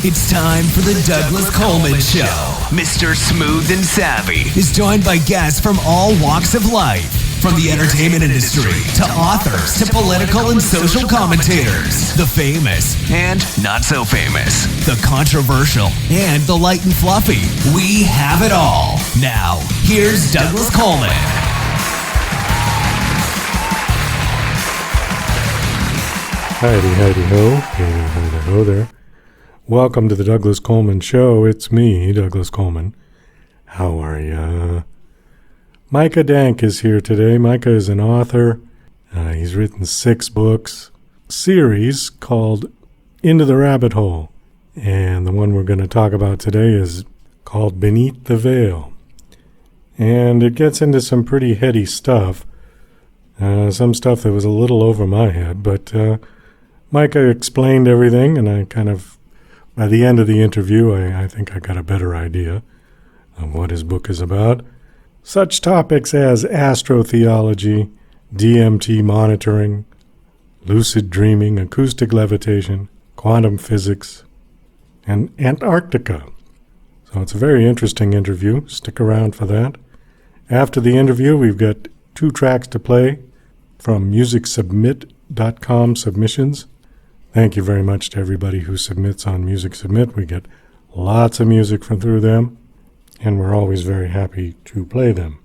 It's time for the Douglas Coleman Show. Mr. Smooth and Savvy is joined by guests from all walks of life, from the entertainment industry to authors to political and social commentators, the famous and not so famous, the controversial and the light and fluffy. We have it all. Now, here's Douglas Coleman. Howdy ho there. Welcome to the Douglas Coleman Show. It's me, Douglas Coleman. How are ya? Micah Dank is here today. Micah is an author. He's written 6 books, series called Into the Rabbit Hole. And the one we're going to talk about today is called Beneath the Veil. And it gets into some pretty heady stuff. Some stuff that was a little over my head, but Micah explained everything, and I kind of, by the end of the interview, I think I got a better idea of what his book is about. Such topics as astrotheology, DMT monitoring, lucid dreaming, acoustic levitation, quantum physics, and Antarctica. So it's a very interesting interview. Stick around for that. After the interview, we've got 2 tracks to play from musicsubmit.com submissions. Thank you very much to everybody who submits on Music Submit. We get lots of music from through them, and we're always very happy to play them.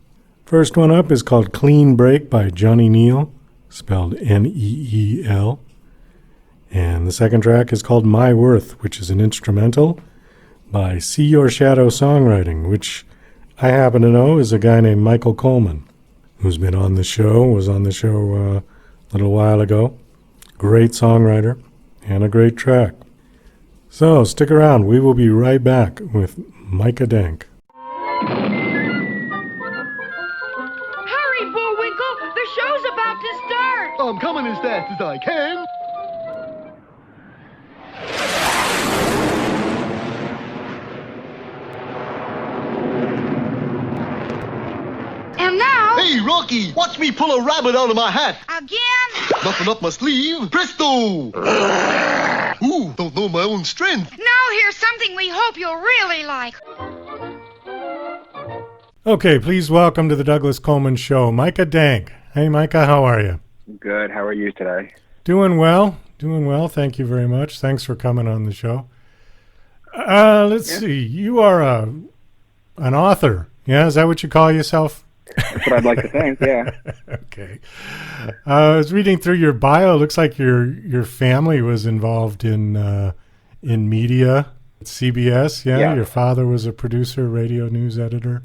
First one up is called Clean Break by Johnny Neal, spelled Neel. And the second track is called My Worth, which is an instrumental by See Your Shadow Songwriting, which I happen to know is a guy named Michael Coleman, who's been on the show, was on the show a little while ago. Great songwriter and a great track. So stick around. We will be right back with Micah Dank. Hurry, Bullwinkle! The show's about to start! I'm coming as fast as I can. And now... Hey, Rocky, watch me pull a rabbit out of my hat. Again? Nothing up my sleeve. Presto! Ooh, don't know my own strength. Now here's something we hope you'll really like. Okay, please welcome to the Douglas Coleman Show, Micah Dank. Hey, Micah, how are you? Good. How are you today? Doing well. Thank you very much. Thanks for coming on the show. Let's see. You are an author. Yeah, is that what you call yourself? That's what I'd like to think, yeah. Okay. I was reading through your bio. It looks like your family was involved in media at CBS. Yeah? Your father was a producer, radio news editor.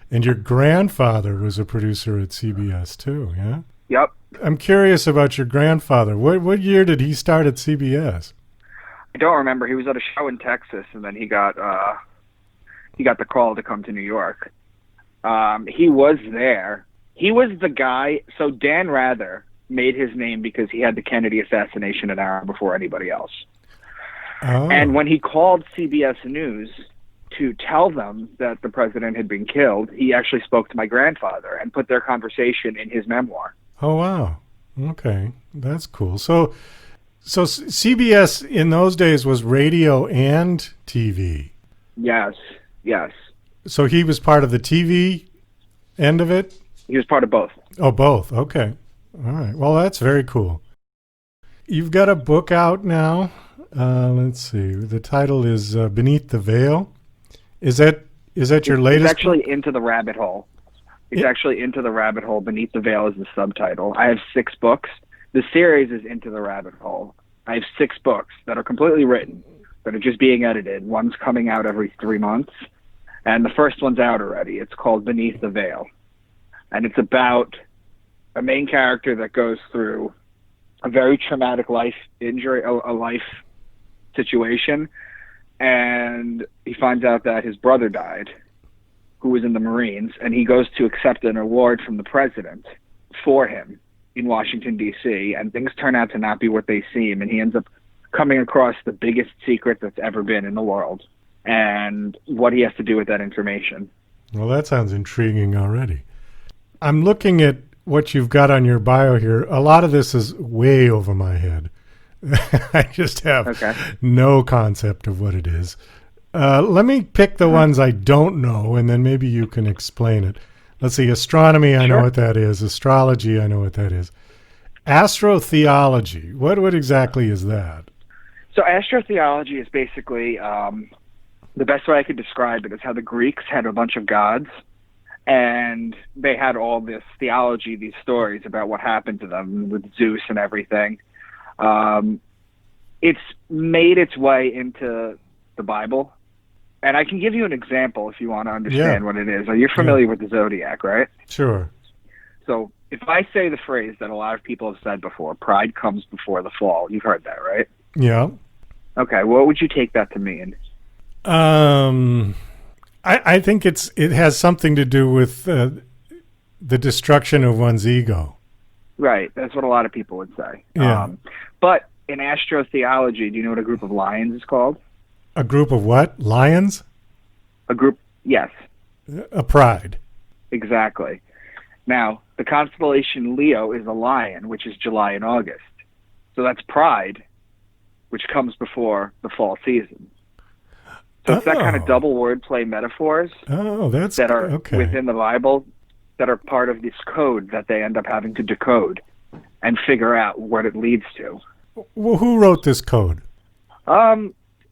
And your grandfather was a producer at CBS too, yeah? Yep. I'm curious about your grandfather. What year did he start at CBS? I don't remember. He was at a show in Texas, and then he got the call to come to New York. He was there. He was the guy. So Dan Rather made his name because he had the Kennedy assassination an hour before anybody else. Oh. And when he called CBS News to tell them that the president had been killed, he actually spoke to my grandfather and put their conversation in his memoir. Oh, wow. Okay. That's cool. So CBS in those days was radio and TV. Yes. So he was part of the TV end of it? He was part of both. Oh, both. Okay. All right. Well, that's very cool. You've got a book out now. Let's see. The title is Beneath the Veil. Is that your latest? It's actually book? Into the Rabbit Hole. It's actually Into the Rabbit Hole. Beneath the Veil is the subtitle. I have 6 books. The series is Into the Rabbit Hole. I have 6 books that are completely written, that are just being edited. One's coming out every 3 months. And the first one's out already. It's called Beneath the Veil. And it's about a main character that goes through a very traumatic life injury, a life situation. And he finds out that his brother died, who was in the Marines. And he goes to accept an award from the president for him in Washington, D.C. And things turn out to not be what they seem. And he ends up coming across the biggest secret that's ever been in the world, and what he has to do with that information. Well, that sounds intriguing already. I'm looking at what you've got on your bio here. A lot of this is way over my head. I just have Okay. no concept of what it is. Let me pick the ones I don't know, and then maybe you can explain it. Let's see. Astronomy, I know Sure. what that is. Astrology, I know what that is. Astrotheology, what exactly is that? So astrotheology is basically the best way I could describe it is how the Greeks had a bunch of gods, and they had all this theology, these stories about what happened to them with Zeus and everything. It's made its way into the Bible, and I can give you an example if you want to understand what it is. Are you familiar with the zodiac, right? Sure. So if I say the phrase that a lot of people have said before, pride comes before the fall, you've heard that, right? Yeah. Okay, what would you take that to mean? I think it has something to do with the destruction of one's ego. Right, that's what a lot of people would say. Yeah. But in astrotheology, do you know what a group of lions is called? A group of what? Lions? A group, yes, A pride. exactly. Now, the constellation Leo is a lion, which is July and August. So that's pride, which comes before the fall season. So it's that kind of double wordplay metaphors that are okay. within the Bible that are part of this code that they end up having to decode and figure out what it leads to. Well, who wrote this code?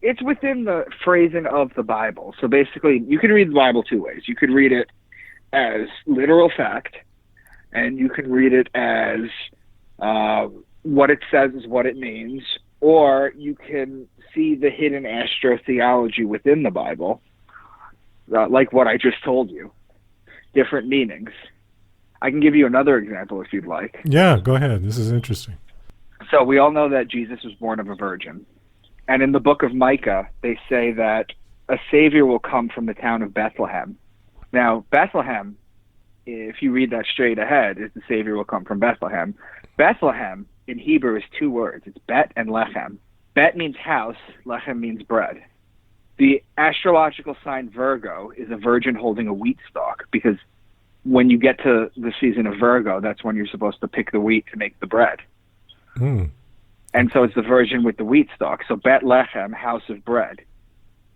It's within the phrasing of the Bible. So basically, you can read the Bible two ways. You could read it as literal fact, and you can read it as what it says is what it means, or you can see the hidden astrotheology within the Bible, like what I just told you, different meanings. I can give you another example if you'd like. Yeah, go ahead. This is interesting. So we all know that Jesus was born of a virgin. And in the book of Micah, they say that a Savior will come from the town of Bethlehem. Now, Bethlehem, if you read that straight ahead, is the Savior will come from Bethlehem. Bethlehem in Hebrew is two words. It's Bet and Lechem. Bet means house, Lechem means bread. The astrological sign Virgo is a virgin holding a wheat stalk, because when you get to the season of Virgo, that's when you're supposed to pick the wheat to make the bread. And so it's the virgin with the wheat stalk. So Bethlehem, house of bread.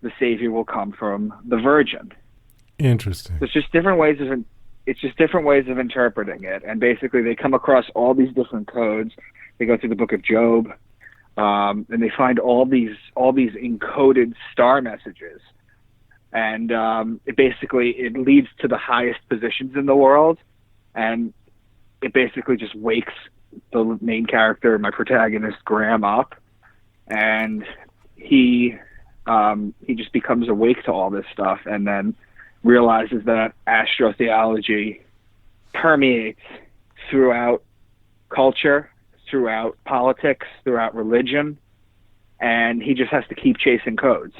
The Savior will come from the virgin. Interesting. So it's just different ways of interpreting it. And basically they come across all these different codes. They go through the book of Job, and they find all these encoded star messages. And it leads to the highest positions in the world, and it basically just wakes the main character, my protagonist, Graham, up, and he just becomes awake to all this stuff, and then realizes that astrotheology permeates throughout culture, throughout politics, throughout religion, and he just has to keep chasing codes.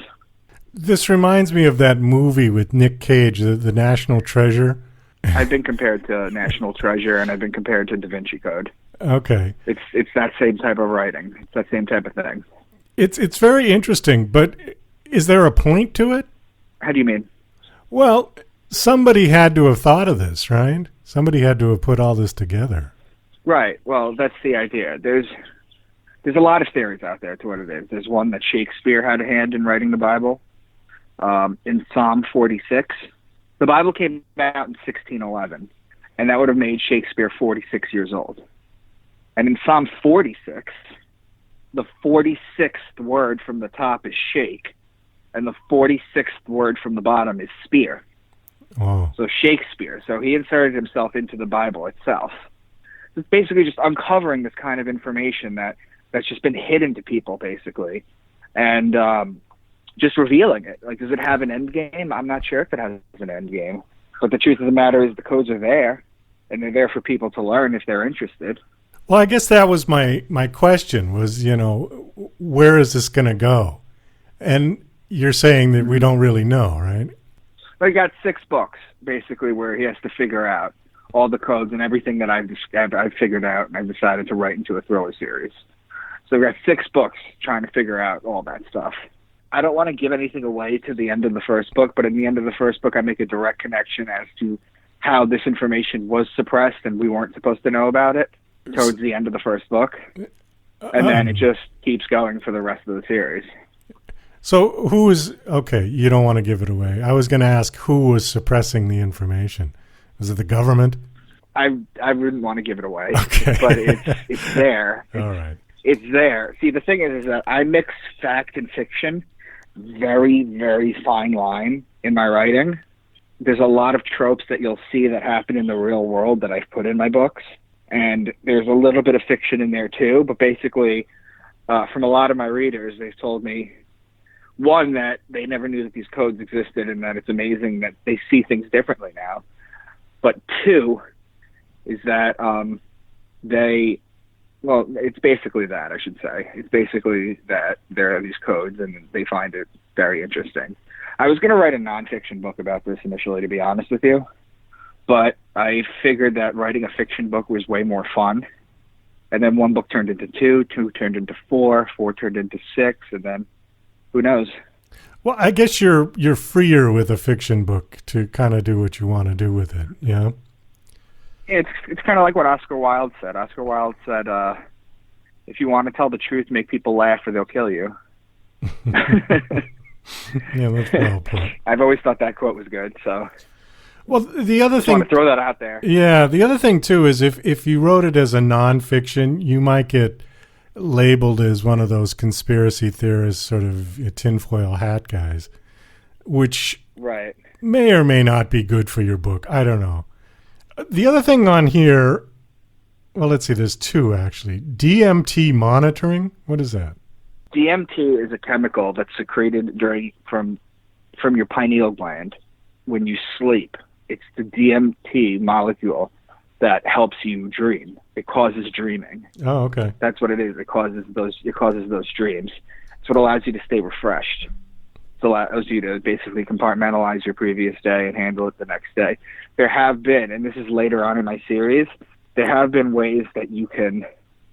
This reminds me of that movie with Nick Cage, the National Treasure. I've been compared to National Treasure, and I've been compared to Da Vinci Code. Okay. It's that same type of writing. It's that same type of thing. It's very interesting, but is there a point to it? How do you mean? Well, somebody had to have thought of this, right? Somebody had to have put all this together. Right. Well, that's the idea. There's a lot of theories out there to what it is. There's one that Shakespeare had a hand in writing the Bible. In Psalm 46, the Bible came out in 1611, and that would have made Shakespeare 46 years old. And in Psalm 46, the 46th word from the top is shake, and the 46th word from the bottom is spear. Oh. So Shakespeare. So he inserted himself into the Bible itself. It's basically just uncovering this kind of information that's just been hidden to people, basically, and just revealing it. Like, does it have an end game? I'm not sure if it has an end game. But the truth of the matter is the codes are there, and they're there for people to learn if they're interested. Well, I guess that was my question was, where is this going to go? And you're saying that we don't really know, right? I got 6 books, basically, where he has to figure out all the codes and everything that I've figured out, and I've decided to write into a thriller series. So we got 6 books trying to figure out all that stuff. I don't want to give anything away to the end of the first book, but in the end of the first book, I make a direct connection as to how this information was suppressed and we weren't supposed to know about it towards the end of the first book. And then it just keeps going for the rest of the series. So who is, okay, you don't want to give it away. I was going to ask who was suppressing the information. Was it the government? I wouldn't want to give it away, okay. But it's there. All right. It's there. See, the thing is that I mix fact and fiction, very, very fine line in my writing. There's a lot of tropes that you'll see that happen in the real world that I've put in my books, and there's a little bit of fiction in there too. But basically, from a lot of my readers, they've told me, one, that they never knew that these codes existed and that it's amazing that they see things differently now. But two, is that it's basically that, I should say. It's basically that there are these codes and they find it very interesting. I was going to write a nonfiction book about this initially, to be honest with you, but I figured that writing a fiction book was way more fun. And then one book turned into two turned into four turned into six, and then who knows? Well, I guess you're freer with a fiction book to kind of do what you want to do with it, yeah? It's kind of like what Oscar Wilde said. Oscar Wilde said, if you want to tell the truth, make people laugh or they'll kill you. Yeah, that's well put. I've always thought that quote was good, so. Well, the other Just thing, want to throw that out there. Yeah, the other thing too is if you wrote it as a nonfiction, you might get labeled as one of those conspiracy theorists, sort of tinfoil hat guys, which right. may or may not be good for your book. I don't know. The other thing on here, well, let's see, there's two actually. DMT monitoring, what is that? DMT is a chemical that's secreted from your pineal gland when you sleep. It's the DMT molecule that helps you dream. It causes dreaming. Oh, okay. That's what it is. It causes those dreams. It's what allows you to stay refreshed. It allows you to basically compartmentalize your previous day and handle it the next day. There have been, and this is later on in my series, there have been ways that you can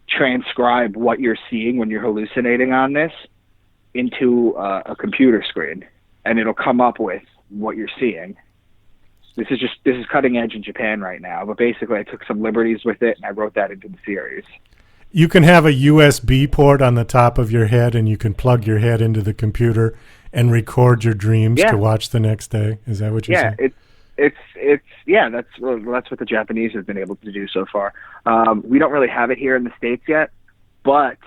transcribe what you're seeing when you're hallucinating on this into a computer screen, and it'll come up with what you're seeing. This is cutting edge in Japan right now, but basically I took some liberties with it and I wrote that into the series. You can have a USB port on the top of your head and you can plug your head into the computer and record your dreams to watch the next day. Is that what you're saying? That's what the Japanese have been able to do so far. We don't really have it here in the States yet, but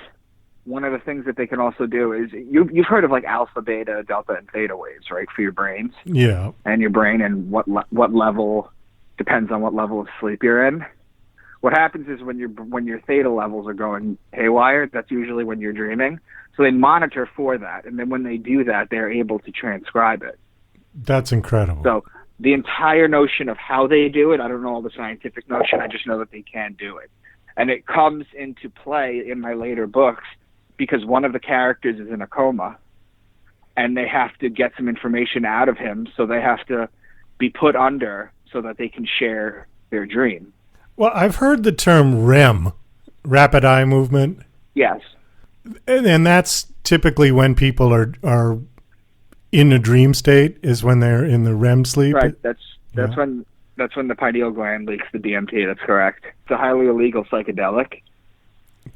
one of the things that they can also do is you've heard of like alpha, beta, delta, and theta waves, right, for your brains? Yeah. And your brain, and what level depends on what level of sleep you're in. What happens is when your theta levels are going haywire, that's usually when you're dreaming. So they monitor for that, and then when they do that, they're able to transcribe it. That's incredible. So the entire notion of how they do it, I don't know all the scientific notion, I just know that they can do it. And it comes into play in my later books because one of the characters is in a coma, and they have to get some information out of him, so they have to be put under so that they can share their dream. Well, I've heard the term REM, rapid eye movement. Yes. And that's typically when people are in a dream state, is when they're in the REM sleep. Right. That's when the pineal gland leaks the DMT. That's correct. It's a highly illegal psychedelic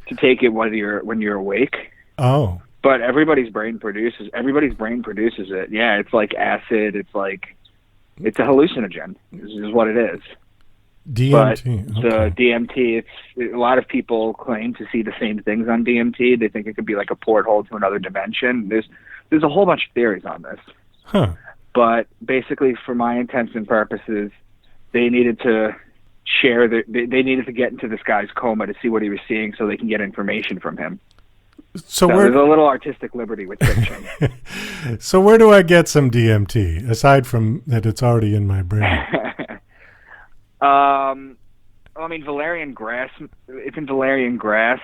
to take it when you're awake. Oh. But everybody's brain produces it. Yeah, it's like acid. It's a hallucinogen. Is what it is. DMT. But the DMT, a lot of people claim to see the same things on DMT. They think it could be like a porthole to another dimension. There's a whole bunch of theories on this. Huh. But basically, for my intents and purposes, they needed to they needed to get into this guy's coma to see what he was seeing, so they can get information from him. So there's a little artistic liberty with fiction. So where do I get some DMT aside from that it's already in my brain? Valerian grass. It's in valerian grass.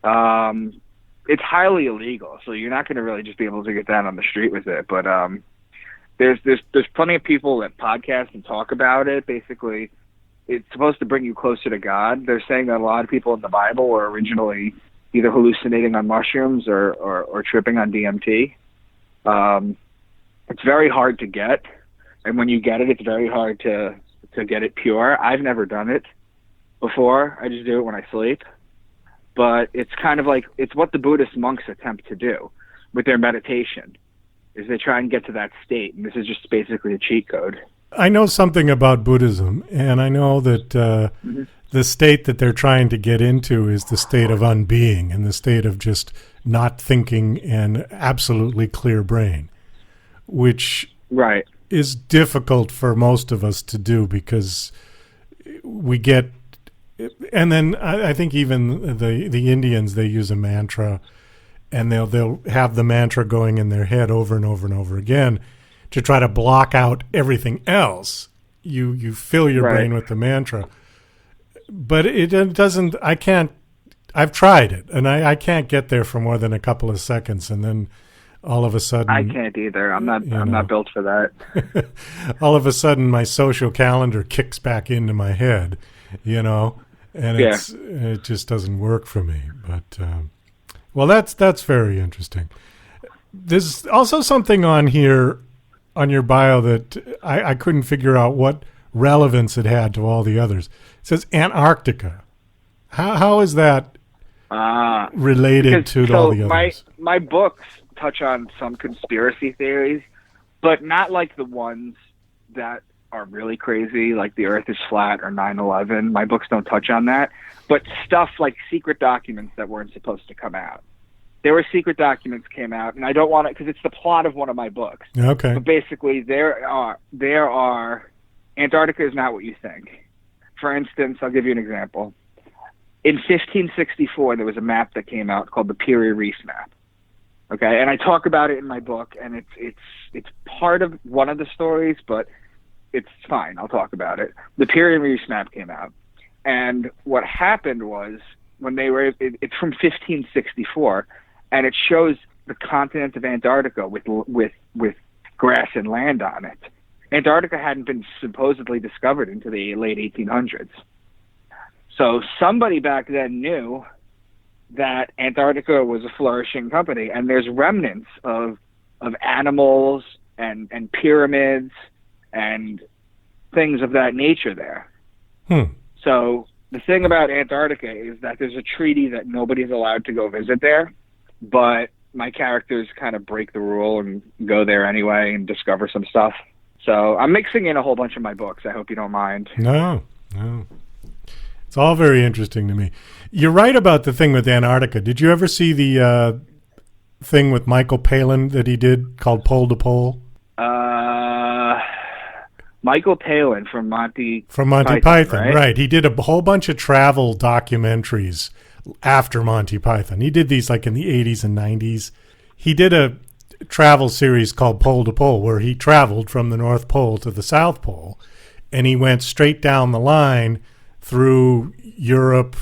It's highly illegal, so you're not going to really just be able to get that on the street with it. But there's plenty of people that podcast and talk about it. Basically, it's supposed to bring you closer to God. They're saying that a lot of people in the Bible were originally either hallucinating on mushrooms or tripping on DMT. It's very hard to get, and when you get it, it's very hard to get it pure. I've never done it before. I just do it when I sleep. but it's kind of like, it's what the Buddhist monks attempt to do with their meditation, is they try and get to that state, and this is just basically a cheat code. I know something about Buddhism, and I know that the state that they're trying to get into is the state of unbeing, and the state of just not thinking and absolutely clear brain, which Right. is difficult for most of us to do because we get, and then I think even the Indians, they use a mantra, and they'll have the mantra going in their head over and over and over again to try to block out everything else. You fill your brain with the mantra, but it doesn't. I've tried it, and I can't get there for more than a couple of seconds, and then all of a sudden I can't either. I'm not built for that. all of a sudden my social calendar kicks back into my head, and it just doesn't work for me. But well, that's very interesting. There's also something on here on your bio that I couldn't figure out what relevance it had to all the others. It says Antarctica. How is that related to all the others? My books touch on some conspiracy theories, but not like the ones that are really crazy, like the Earth is flat or 9/11. My books don't touch on that, but stuff like secret documents that weren't supposed to come out. There were secret documents came out, and I don't want to, because it's the plot of one of my books. Okay. But basically, there are Antarctica is not what you think. For instance, I'll give you an example. In 1564, there was a map that came out called the Piri Reis map. Okay, and I talk about it in my book, and it's part of one of the stories, but it's fine. I'll talk about it. The Piri Reis map came out, and what happened was when they were, it's from 1564, and it shows the continent of Antarctica with grass and land on it. Antarctica hadn't been supposedly discovered into the late 1800s. So somebody back then knew that Antarctica was a flourishing company, and there's remnants of animals and pyramids and things of that nature there. So the thing about Antarctica is that there's a treaty that nobody's allowed to go visit there, but my characters kind of break the rule and go there anyway and discover some stuff. So I'm mixing in a whole bunch of my books. I hope you don't mind. No. It's all very interesting to me. You're right about the thing with Antarctica. Did you ever see the thing with Michael Palin that he did called Pole to Pole? Michael Palin from Monty Python, right? He did a whole bunch of travel documentaries after Monty Python. He did these like in the 80s and 90s. He did a travel series called Pole to Pole where he traveled from the North Pole to the South Pole, and he went straight down the line through Europe,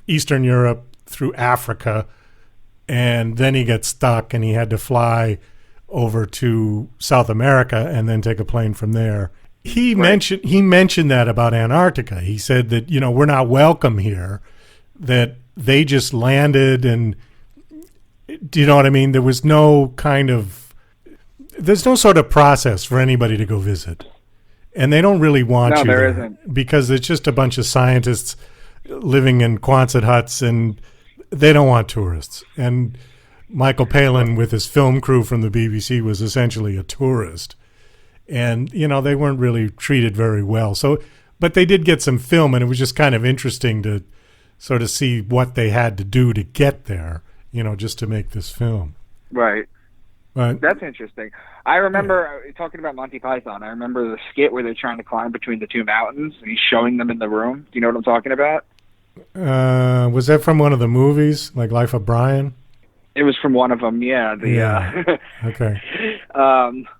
Eastern Europe, through Africa, and then he got stuck and he had to fly over to South America and then take a plane from there. He mentioned that about Antarctica. He said that, we're not welcome here, that they just landed, and do you know what I mean? There's no sort of process for anybody to go visit. And they don't really want you there isn't. Because it's just a bunch of scientists living in Quonset huts, and they don't want tourists. And Michael Palin with his film crew from the BBC was essentially a tourist. And, they weren't really treated very well. So, but they did get some film, and it was just kind of interesting to sort of see what they had to do to get there, just to make this film. Right. But that's interesting. I remember talking about Monty Python. I remember the skit where they're trying to climb between the two mountains, and he's showing them in the room. Do you know what I'm talking about? Was that from one of the movies, like Life of Brian? It was from one of them, yeah. Okay.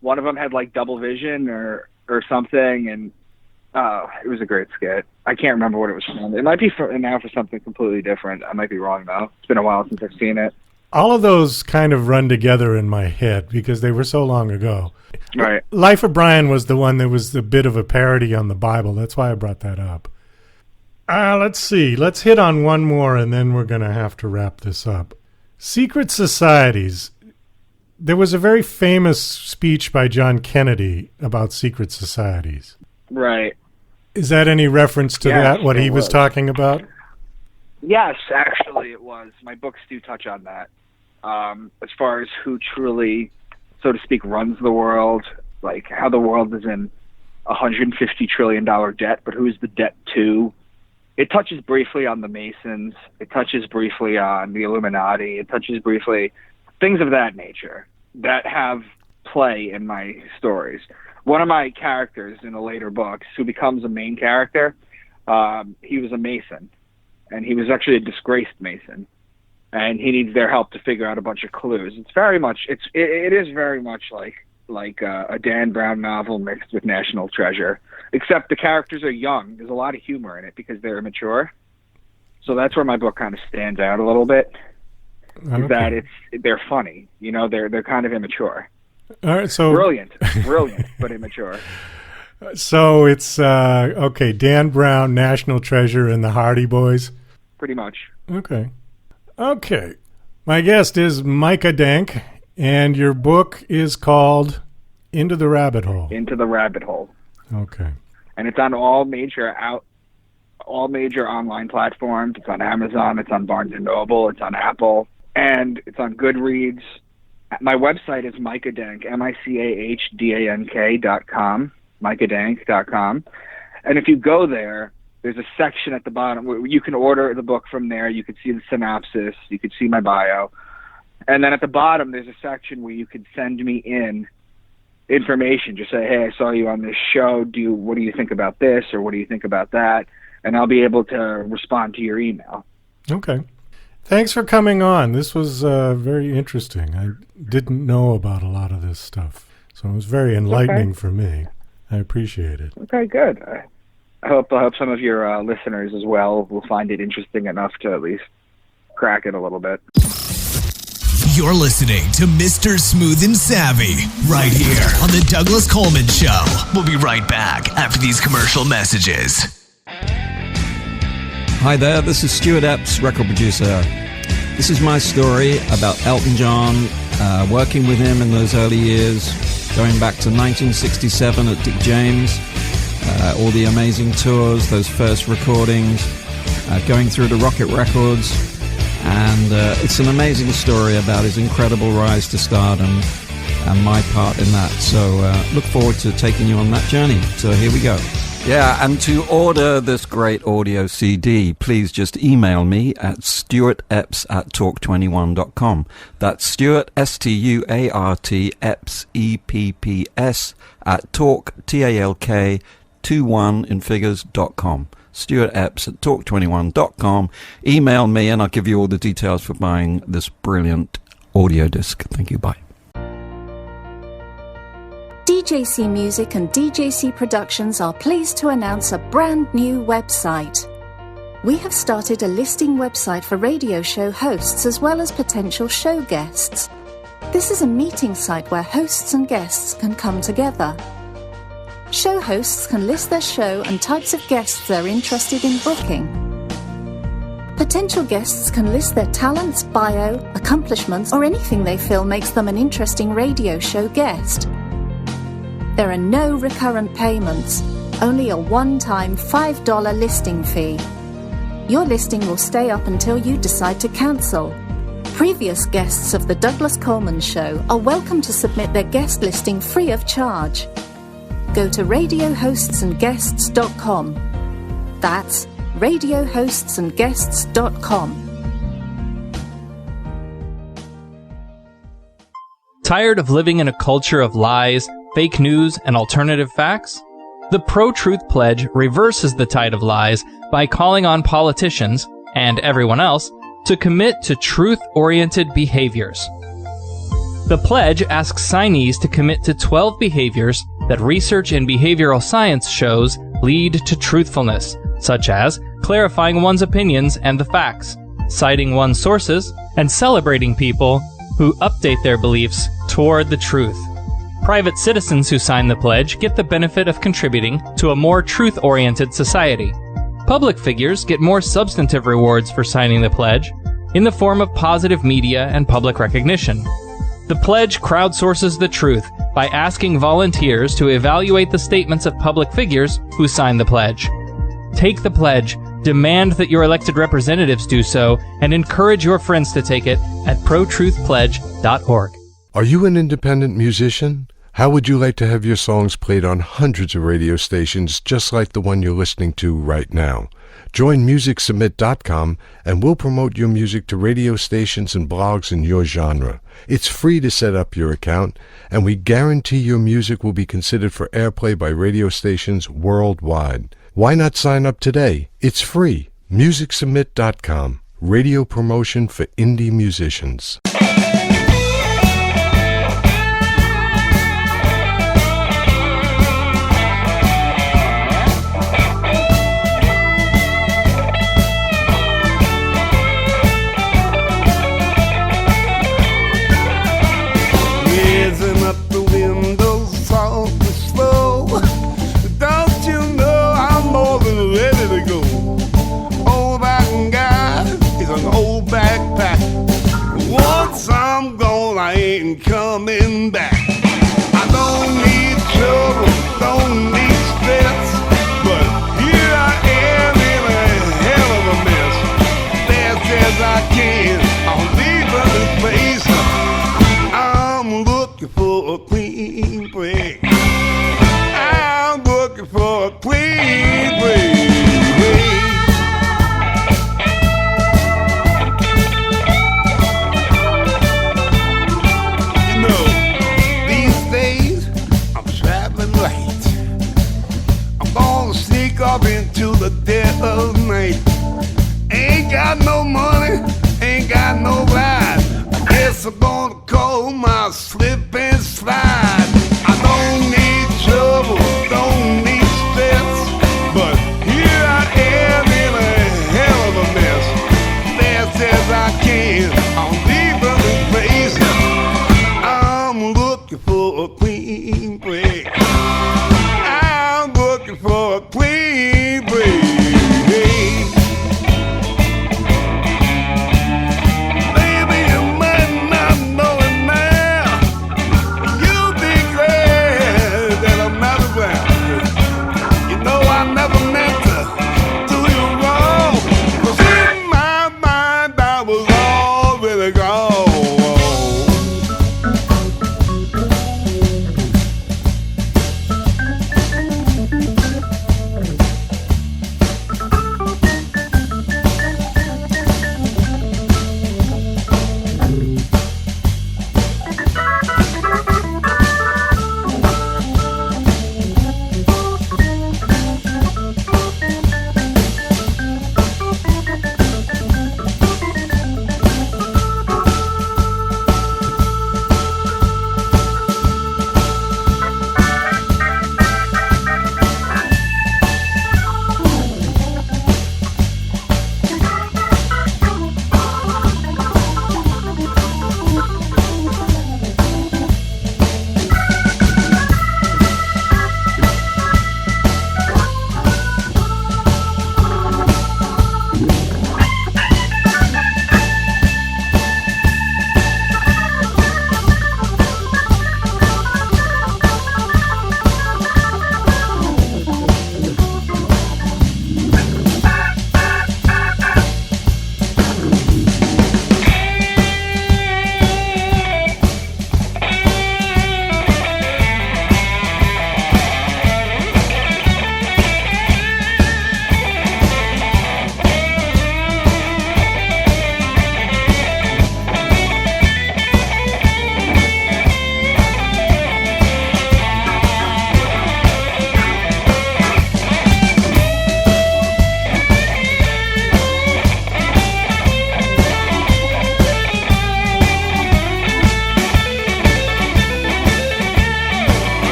One of them had like double vision or something, and it was a great skit. I can't remember what it was from. It might be now for something completely different. I might be wrong, though. It's been a while since I've seen it. All of those kind of run together in my head because they were so long ago. Right. Life of Brian was the one that was a bit of a parody on the Bible. That's why I brought that up. Let's see. Let's hit on one more, and then we're going to have to wrap this up. Secret societies. There was a very famous speech by John Kennedy about secret societies. Right. Is that any reference to that, what he was talking about? Yes, actually it was. My books do touch on that. As far as who truly, so to speak, runs the world, like how the world is in $150 trillion debt, but who's the debt to? It touches briefly on the Masons. It touches briefly on the Illuminati. It touches briefly things of that nature that have play in my stories. One of my characters in the later books, who becomes a main character, he was a Mason, and he was actually a disgraced Mason, and he needs their help to figure out a bunch of clues. It's very much, it is very much like a Dan Brown novel mixed with National Treasure, except the characters are young. There's a lot of humor in it because they're immature. So that's where my book kind of stands out a little bit. Okay. Is that they're funny, you know, they're kind of immature. All right, so brilliant, but immature. So it's okay. Dan Brown, National Treasure, and the Hardy Boys. Pretty much. Okay. My guest is Micah Dank, and your book is called Into the Rabbit Hole. Into the Rabbit Hole. Okay. And it's on all major online platforms. It's on Amazon. It's on Barnes & Noble. It's on Apple. And it's on Goodreads. My website is Micah Dank, MICAHDANK.com, MicahDank.com. And if you go there, there's a section at the bottom where you can order the book from there. You can see the synopsis. You can see my bio. And then at the bottom, there's a section where you could send me in information. Just say, hey, I saw you on this show. What do you think about this, or what do you think about that? And I'll be able to respond to your email. Okay. Thanks for coming on. This was very interesting. I didn't know about a lot of this stuff, so it was very enlightening for me. I appreciate it. Okay, good. I hope some of your listeners as well will find it interesting enough to at least crack it a little bit. You're listening to Mr. Smooth and Savvy right here on the Douglas Coleman Show. We'll be right back after these commercial messages. Hi there, this is Stuart Epps, record producer. This is my story about Elton John, working with him in those early years, going back to 1967 at Dick James, all the amazing tours, those first recordings, going through to Rocket Records, and it's an amazing story about his incredible rise to stardom and my part in that. So look forward to taking you on that journey. So here we go. Yeah, and to order this great audio CD, please just email me at stuartepps@talk21.com. That's Stuart, Stuart, Epps, EPPS, at talk, TALK, 21 in figures.com. Stuart Epps at talk21.com. Email me and I'll give you all the details for buying this brilliant audio disc. Thank you. Bye. DJC Music and DJC Productions are pleased to announce a brand new website. We have started a listing website for radio show hosts as well as potential show guests. This is a meeting site where hosts and guests can come together. Show hosts can list their show and types of guests they're interested in booking. Potential guests can list their talents, bio, accomplishments, or anything they feel makes them an interesting radio show guest. There are no recurrent payments, only a one-time $5 listing fee. Your listing will stay up until you decide to cancel. Previous guests of The Douglas Coleman Show are welcome to submit their guest listing free of charge. Go to radiohostsandguests.com. That's radiohostsandguests.com. Tired of living in a culture of lies, fake news, and alternative facts? The Pro-Truth Pledge reverses the tide of lies by calling on politicians, and everyone else, to commit to truth-oriented behaviors. The pledge asks signees to commit to 12 behaviors that research in behavioral science shows lead to truthfulness, such as clarifying one's opinions and the facts, citing one's sources, and celebrating people who update their beliefs toward the truth. Private citizens who sign the pledge get the benefit of contributing to a more truth-oriented society. Public figures get more substantive rewards for signing the pledge in the form of positive media and public recognition. The pledge crowdsources the truth by asking volunteers to evaluate the statements of public figures who sign the pledge. Take the pledge Demand that your elected representatives do so, and encourage your friends to take it at protruthpledge.org. Are you an independent musician? How would you like to have your songs played on hundreds of radio stations just like the one you're listening to right now? Join MusicSubmit.com and we'll promote your music to radio stations and blogs in your genre. It's free to set up your account, and we guarantee your music will be considered for airplay by radio stations worldwide. Why not sign up today? It's free. MusicSubmit.com. Radio promotion for indie musicians. Coming back. I don't need trouble, don't need stress, but here I am in a hell of a mess. Fast as I can, I'll leave this place. I'm looking for a clean break. I'm looking for a clean break. Up into the dead of night. Ain't got no money, ain't got no ride. I guess I'm gonna call my slip and slide. I don't need trouble, don't need stress, but here I am in a hell of a mess. Fast as I can, I'm leaving this place. I'm looking for a clean break. I'm looking for a clean break. Baby, you might not know it now.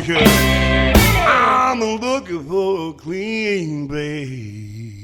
because I'm looking for a clean babe.